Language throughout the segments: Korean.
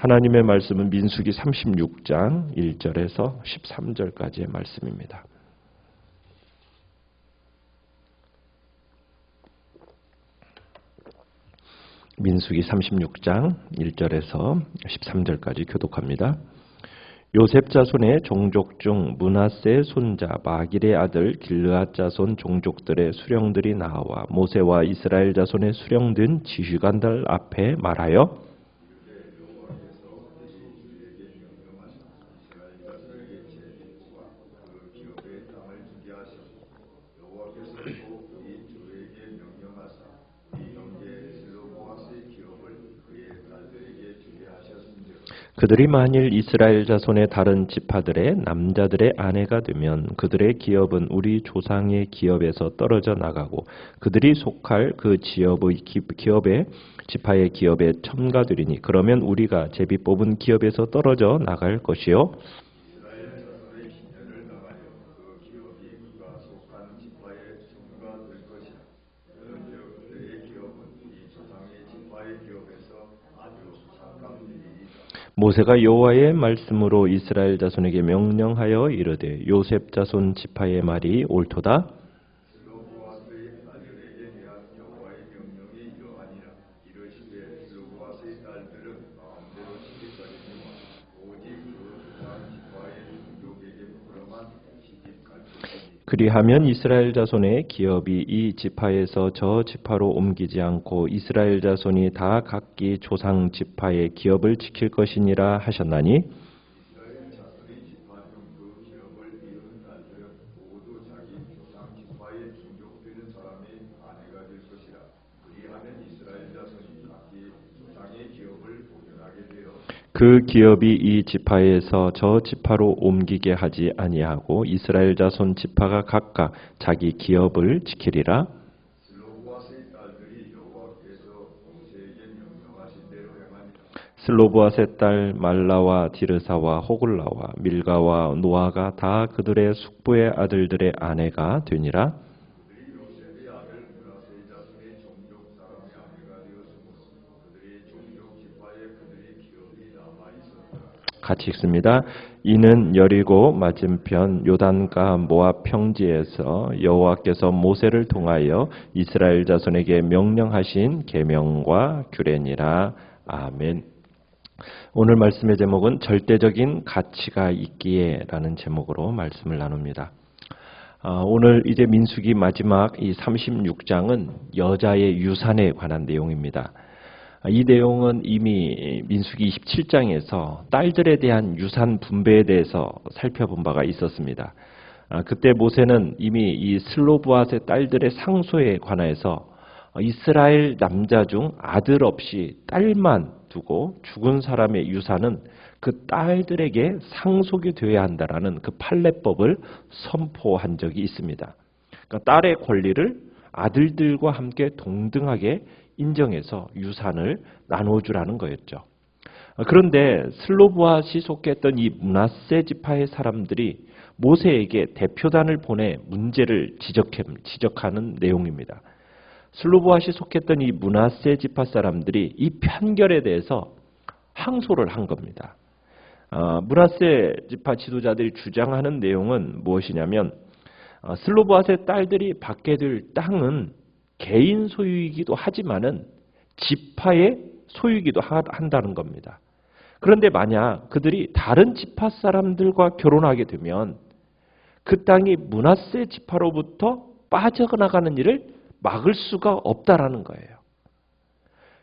하나님의 말씀은 민수기 36장 1절에서 13절까지의 말씀입니다. 민수기 36장 1절에서 13절까지 교독합니다. 요셉 자손의 종족 중 므낫세 손자 마길의 아들 길르앗 자손 종족들의 수령들이 나와 모세와 이스라엘 자손의 수령된 지휘관들 앞에 말하여 그들이 만일 이스라엘 자손의 다른 지파들의 남자들의 아내가 되면 그들의 기업은 우리 조상의 기업에서 떨어져 나가고 그들이 속할 그 기업의 지파의 기업에 첨가되리니 그러면 우리가 제비 뽑은 기업에서 떨어져 나갈 것이요. 모세가 여호와의 말씀으로 이스라엘 자손에게 명령하여 이르되 요셉 자손 지파의 말이 옳도다. 그리하면 이스라엘 자손의 기업이 이 지파에서 저 지파로 옮기지 않고 이스라엘 자손이 다 각기 조상 지파의 기업을 지킬 것이니라 하셨나니 그 기업이 이 지파에서 저 지파로 옮기게 하지 아니하고 이스라엘 자손 지파가 각각 자기 기업을 지키리라. 슬로브앗의 딸 말라와 디르사와 호글라와 밀가와 노아가 다 그들의 숙부의 아들들의 아내가 되니라. 같이 읽습니다. 이는 여리고 맞은편 요단가 모압 평지에서 여호와께서 모세를 통하여 이스라엘 자손에게 명령하신 계명과 규례니라. 아멘. 오늘 말씀의 제목은 절대적인 가치가 있기에라는 제목으로 말씀을 나눕니다. 오늘 이제 민수기 마지막 이 36장은 여자의 유산에 관한 내용입니다. 이 내용은 이미 민수기 27장에서 딸들에 대한 유산 분배에 대해서 살펴본 바가 있었습니다. 그때 모세는 이미 이 슬로브앗의 딸들의 상소에 관하여서 이스라엘 남자 중 아들 없이 딸만 두고 죽은 사람의 유산은 그 딸들에게 상속이 되어야 한다라는 그 판례법을 선포한 적이 있습니다. 그러니까 딸의 권리를 아들들과 함께 동등하게 인정해서 유산을 나눠주라는 거였죠. 그런데 슬로브앗이 속했던 이 므낫세 지파의 사람들이 모세에게 대표단을 보내 문제를 지적하는 내용입니다. 슬로브앗이 속했던 이 므낫세 지파 사람들이 이 편결에 대해서 항소를 한 겁니다. 므낫세 지파 지도자들이 주장하는 내용은 무엇이냐면 슬로브앗의 딸들이 받게 될 땅은 개인 소유이기도 하지만은 지파의 소유이기도 한다는 겁니다. 그런데 만약 그들이 다른 지파 사람들과 결혼하게 되면 그 땅이 므낫세 지파로부터 빠져나가는 일을 막을 수가 없다라는 거예요.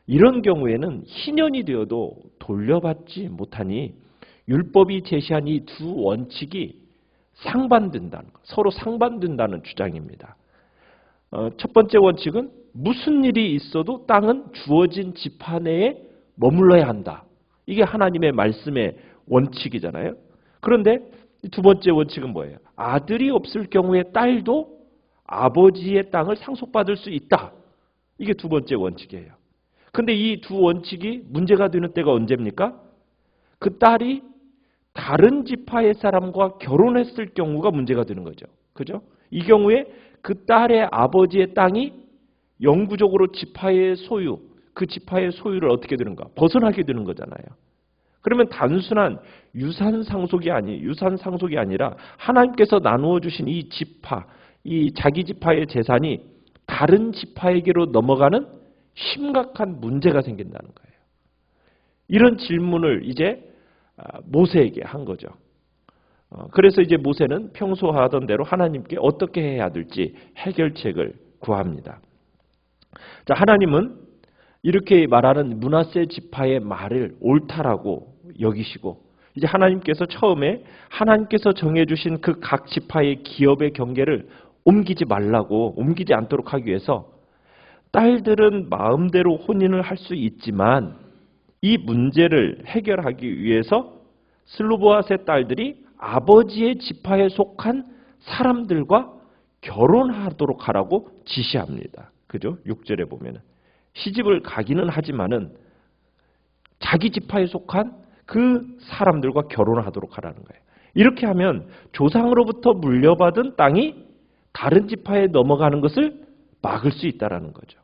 이런 경우에는 희년이 되어도 돌려받지 못하니 율법이 제시한 이 두 원칙이 상반된다는 것, 서로 상반된다는 주장입니다. 첫 번째 원칙은 무슨 일이 있어도 땅은 주어진 지파 내에 머물러야 한다. 이게 하나님의 말씀의 원칙이잖아요. 그런데 두 번째 원칙은 뭐예요? 아들이 없을 경우에 딸도 아버지의 땅을 상속받을 수 있다. 이게 두 번째 원칙이에요. 그런데 이 두 원칙이 문제가 되는 때가 언제입니까? 그 딸이 다른 지파의 사람과 결혼했을 경우가 문제가 되는 거죠. 그죠? 이 경우에 그 딸의 아버지의 땅이 영구적으로 지파의 소유, 그 지파의 소유를 어떻게 되는가? 벗어나게 되는 거잖아요. 그러면 단순한 유산 상속이 아니라 하나님께서 나누어 주신 이 지파, 이 자기 지파의 재산이 다른 지파에게로 넘어가는 심각한 문제가 생긴다는 거예요. 이런 질문을 이제 모세에게 한 거죠. 그래서 이제 모세는 평소 하던 대로 하나님께 어떻게 해야 될지 해결책을 구합니다. 자, 하나님은 이렇게 말하는 므낫세 지파의 말을 옳다라고 여기시고, 이제 하나님께서 처음에 하나님께서 정해주신 그 각 지파의 기업의 경계를 옮기지 않도록 하기 위해서 딸들은 마음대로 혼인을 할 수 있지만 이 문제를 해결하기 위해서 슬로보앗의 딸들이 아버지의 지파에 속한 사람들과 결혼하도록 하라고 지시합니다. 그죠? 6절에 보면은 시집을 가기는 하지만은 자기 지파에 속한 그 사람들과 결혼을 하도록 하라는 거예요. 이렇게 하면 조상으로부터 물려받은 땅이 다른 지파에 넘어가는 것을 막을 수 있다라는 거죠.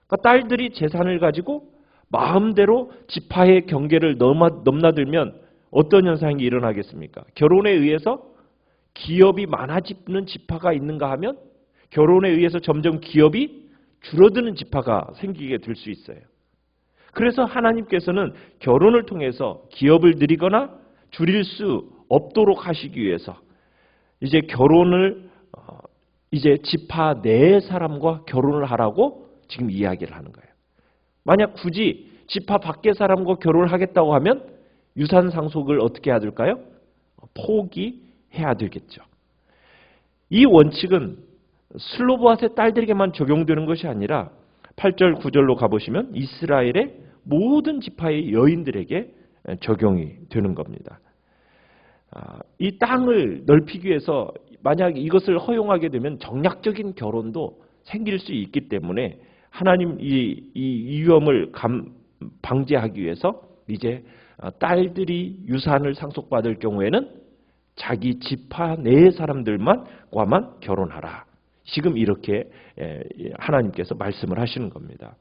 그러니까 딸들이 재산을 가지고 마음대로 지파의 경계를 넘나들면 어떤 현상이 일어나겠습니까? 결혼에 의해서 기업이 많아지는 지파가 있는가 하면 결혼에 의해서 점점 기업이 줄어드는 지파가 생기게 될 수 있어요. 그래서 하나님께서는 결혼을 통해서 기업을 늘리거나 줄일 수 없도록 하시기 위해서 이제 결혼을 이제 지파 내의 사람과 결혼을 하라고 지금 이야기를 하는 거예요. 만약 굳이 지파 밖의 사람과 결혼을 하겠다고 하면 유산 상속을 어떻게 해야 될까요? 포기해야 되겠죠. 이 원칙은 슬로보앗의 딸들에게만 적용되는 것이 아니라 8절, 9절로 가보시면 이스라엘의 모든 지파의 여인들에게 적용이 되는 겁니다. 이 땅을 넓히기 위해서 만약 이것을 허용하게 되면 정략적인 결혼도 생길 수 있기 때문에 하나님 이 위험을 방지하기 위해서 이제 딸들이 유산을 상속받을 경우에는 자기 지파 내의 사람들과만 결혼하라. 지금 이렇게 하나님께서 말씀을 하시는 겁니다.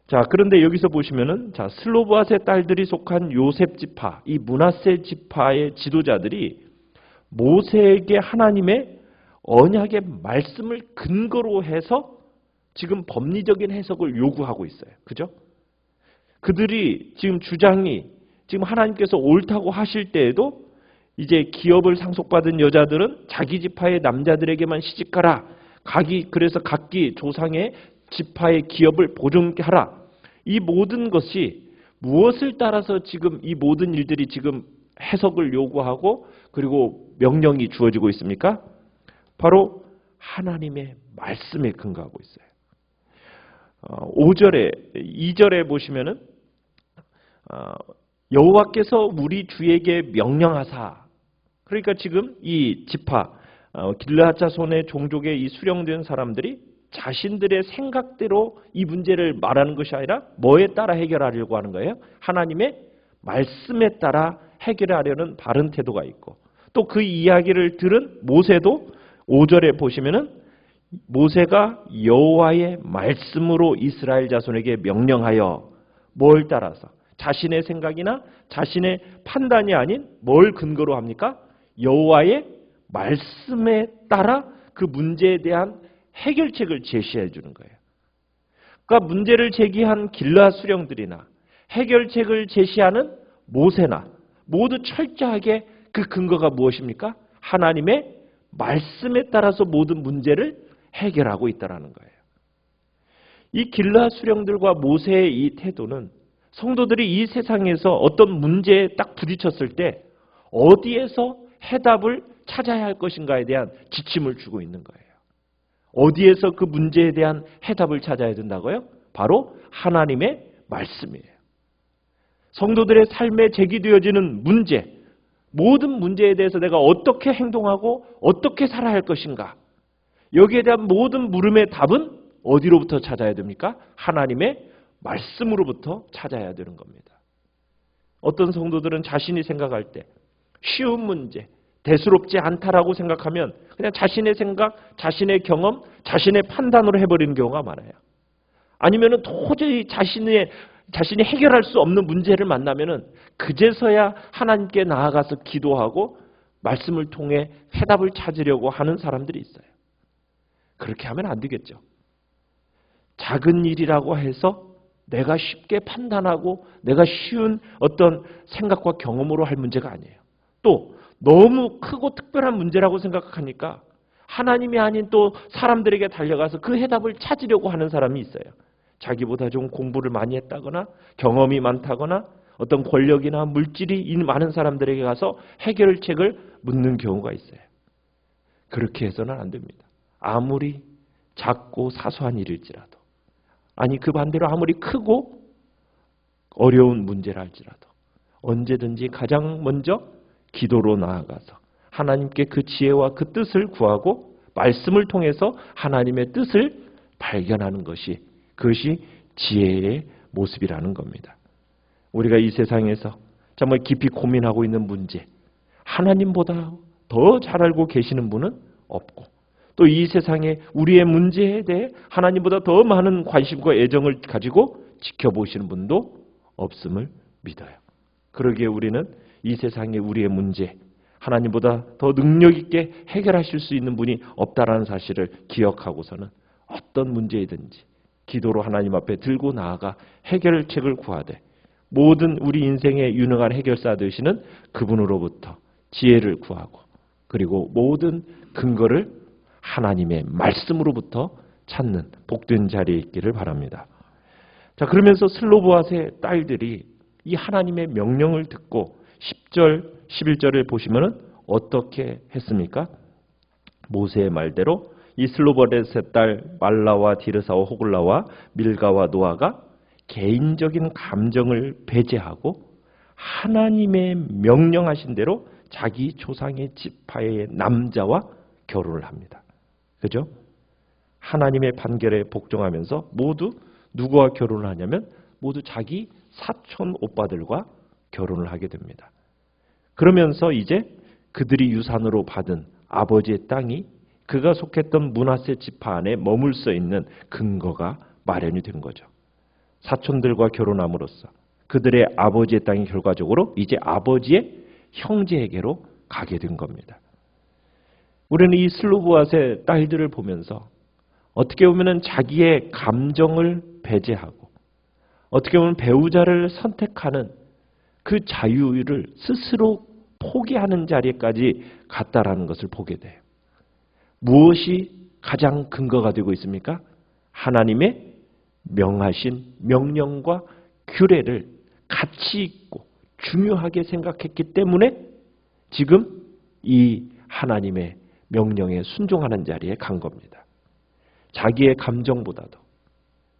자, 그런데 여기서 보시면은 자, 슬로보앗의 딸들이 속한 요셉 지파, 이 므낫세 지파의 지도자들이 모세에게 하나님의 언약의 말씀을 근거로 해서 지금 법리적인 해석을 요구하고 있어요. 그죠? 그들이 지금 주장이 지금 하나님께서 옳다고 하실 때에도 이제 기업을 상속받은 여자들은 자기 지파의 남자들에게만 시집가라. 그래서 각기 조상의 지파의 기업을 보존케 하라. 이 모든 것이 무엇을 따라서 지금 이 모든 일들이 지금 해석을 요구하고 그리고 명령이 주어지고 있습니까? 바로 하나님의 말씀에 근거하고 있어요. 2절에 보시면은 여호와께서 우리 주에게 명령하사, 그러니까 지금 이 지파 길르앗 자손의 종족의 이 수령된 사람들이 자신들의 생각대로 이 문제를 말하는 것이 아니라 뭐에 따라 해결하려고 하는 거예요? 하나님의 말씀에 따라 해결하려는 바른 태도가 있고, 또 그 이야기를 들은 모세도 5절에 보시면은 모세가 여호와의 말씀으로 이스라엘 자손에게 명령하여 뭘 따라서 자신의 생각이나 자신의 판단이 아닌 뭘 근거로 합니까? 여호와의 말씀에 따라 그 문제에 대한 해결책을 제시해 주는 거예요. 그러니까 문제를 제기한 길르앗 수령들이나 해결책을 제시하는 모세나 모두 철저하게 그 근거가 무엇입니까? 하나님의 말씀에 따라서 모든 문제를 해결하고 있다는 거예요. 이 길르앗 수령들과 모세의 이 태도는 성도들이 이 세상에서 어떤 문제에 딱 부딪혔을 때 어디에서 해답을 찾아야 할 것인가에 대한 지침을 주고 있는 거예요. 어디에서 그 문제에 대한 해답을 찾아야 된다고요? 바로 하나님의 말씀이에요. 성도들의 삶에 제기되어지는 문제, 모든 문제에 대해서 내가 어떻게 행동하고 어떻게 살아야 할 것인가, 여기에 대한 모든 물음의 답은 어디로부터 찾아야 됩니까? 하나님의 말씀으로부터 찾아야 되는 겁니다. 어떤 성도들은 자신이 생각할 때 쉬운 문제, 대수롭지 않다라고 생각하면 그냥 자신의 생각, 자신의 경험, 자신의 판단으로 해버리는 경우가 많아요. 아니면은 도저히 자신의 자신이 해결할 수 없는 문제를 만나면은 그제서야 하나님께 나아가서 기도하고 말씀을 통해 해답을 찾으려고 하는 사람들이 있어요. 그렇게 하면 안 되겠죠. 작은 일이라고 해서 내가 쉽게 판단하고 내가 쉬운 어떤 생각과 경험으로 할 문제가 아니에요. 또 너무 크고 특별한 문제라고 생각하니까 하나님이 아닌 또 사람들에게 달려가서 그 해답을 찾으려고 하는 사람이 있어요. 자기보다 좀 공부를 많이 했다거나 경험이 많다거나 어떤 권력이나 물질이 많은 사람들에게 가서 해결책을 묻는 경우가 있어요. 그렇게 해서는 안 됩니다. 아무리 작고 사소한 일일지라도, 아니 그 반대로 아무리 크고 어려운 문제라 할지라도 언제든지 가장 먼저 기도로 나아가서 하나님께 그 지혜와 그 뜻을 구하고 말씀을 통해서 하나님의 뜻을 발견하는 것이, 그것이 지혜의 모습이라는 겁니다. 우리가 이 세상에서 정말 깊이 고민하고 있는 문제, 하나님보다 더 잘 알고 계시는 분은 없고, 또 이 세상에 우리의 문제에 대해 하나님보다 더 많은 관심과 애정을 가지고 지켜보시는 분도 없음을 믿어요. 그러기에 우리는 이 세상에 우리의 문제, 하나님보다 더 능력 있게 해결하실 수 있는 분이 없다라는 사실을 기억하고서는 어떤 문제이든지 기도로 하나님 앞에 들고 나아가 해결책을 구하되, 모든 우리 인생의 유능한 해결사 되시는 그분으로부터 지혜를 구하고, 그리고 모든 근거를 하나님의 말씀으로부터 찾는 복된 자리에 있기를 바랍니다. 자, 그러면서 슬로보앗의 딸들이 이 하나님의 명령을 듣고 10절, 11절을 보시면 어떻게 했습니까? 모세의 말대로 이 슬로보앗의 딸 말라와 디르사와 호글라와 밀가와 노아가 개인적인 감정을 배제하고 하나님의 명령하신 대로 자기 조상의 지파의 남자와 결혼을 합니다. 그죠? 하나님의 판결에 복종하면서 모두 누구와 결혼을 하냐면 모두 자기 사촌 오빠들과 결혼을 하게 됩니다. 그러면서 이제 그들이 유산으로 받은 아버지의 땅이 그가 속했던 므낫세 지파 안에 머물러 있는 근거가 마련이 된 거죠. 사촌들과 결혼함으로써 그들의 아버지의 땅이 결과적으로 이제 아버지의 형제에게로 가게 된 겁니다. 우리는 이 슬로보앗의 딸들을 보면서 어떻게 보면 자기의 감정을 배제하고 어떻게 보면 배우자를 선택하는 그 자유를 스스로 포기하는 자리까지 갔다라는 것을 보게 돼요. 무엇이 가장 근거가 되고 있습니까? 하나님의 명하신 명령과 규례를 가치 있고 중요하게 생각했기 때문에 지금 이 하나님의 명령에 순종하는 자리에 간 겁니다. 자기의 감정보다도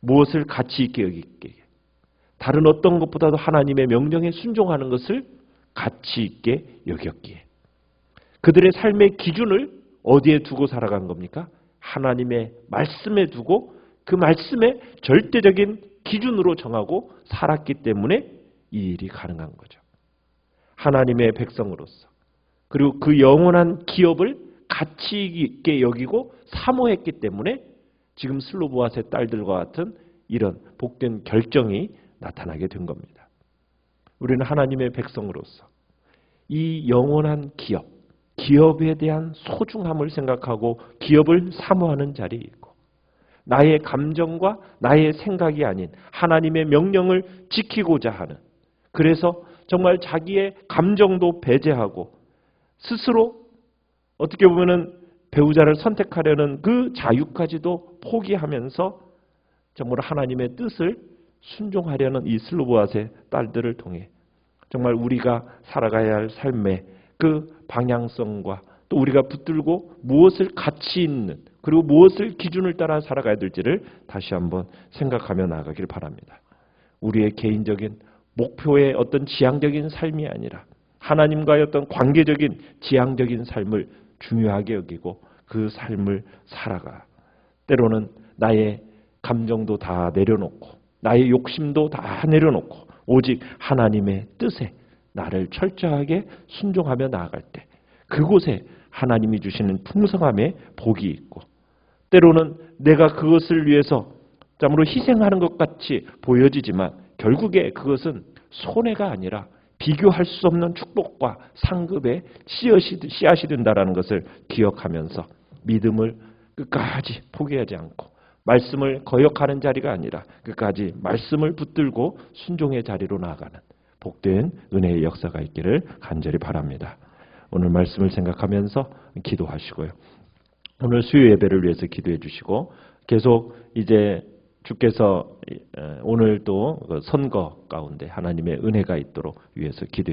무엇을 가치 있게 여기기에, 다른 어떤 것보다도 하나님의 명령에 순종하는 것을 가치 있게 여겼기에 그들의 삶의 기준을 어디에 두고 살아간 겁니까? 하나님의 말씀에 두고 그 말씀의 절대적인 기준으로 정하고 살았기 때문에 이 일이 가능한 거죠. 하나님의 백성으로서, 그리고 그 영원한 기업을 가치 있게 여기고 사모했기 때문에 지금 슬로보앗의 딸들과 같은 이런 복된 결정이 나타나게 된 겁니다. 우리는 하나님의 백성으로서 이 영원한 기업에 대한 소중함을 생각하고 기업을 사모하는 자리에 있고, 나의 감정과 나의 생각이 아닌 하나님의 명령을 지키고자 하는, 그래서 정말 자기의 감정도 배제하고 스스로 어떻게 보면은 배우자를 선택하려는 그 자유까지도 포기하면서 정말 하나님의 뜻을 순종하려는 이 슬로보앗의 딸들을 통해 정말 우리가 살아가야 할 삶의 그 방향성과 또 우리가 붙들고 무엇을 가치 있는, 그리고 무엇을 기준을 따라 살아가야 될지를 다시 한번 생각하며 나아가길 바랍니다. 우리의 개인적인 목표의 어떤 지향적인 삶이 아니라 하나님과의 어떤 관계적인 지향적인 삶을 중요하게 여기고 그 삶을 살아가, 때로는 나의 감정도 다 내려놓고 나의 욕심도 다 내려놓고 오직 하나님의 뜻에 나를 철저하게 순종하며 나아갈 때 그곳에 하나님이 주시는 풍성함의 복이 있고, 때로는 내가 그것을 위해서 참으로 희생하는 것 같이 보여지지만 결국에 그것은 손해가 아니라 비교할 수 없는 축복과 상급의 씨앗이 된다라는 것을 기억하면서 믿음을 끝까지 포기하지 않고 말씀을 거역하는 자리가 아니라 끝까지 말씀을 붙들고 순종의 자리로 나아가는 복된 은혜의 역사가 있기를 간절히 바랍니다. 오늘 말씀을 생각하면서 기도하시고요. 오늘 수요 예배를 위해서 기도해 주시고 계속 이제 주께서 오늘도 선거 가운데 하나님의 은혜가 있도록 위해서 기도해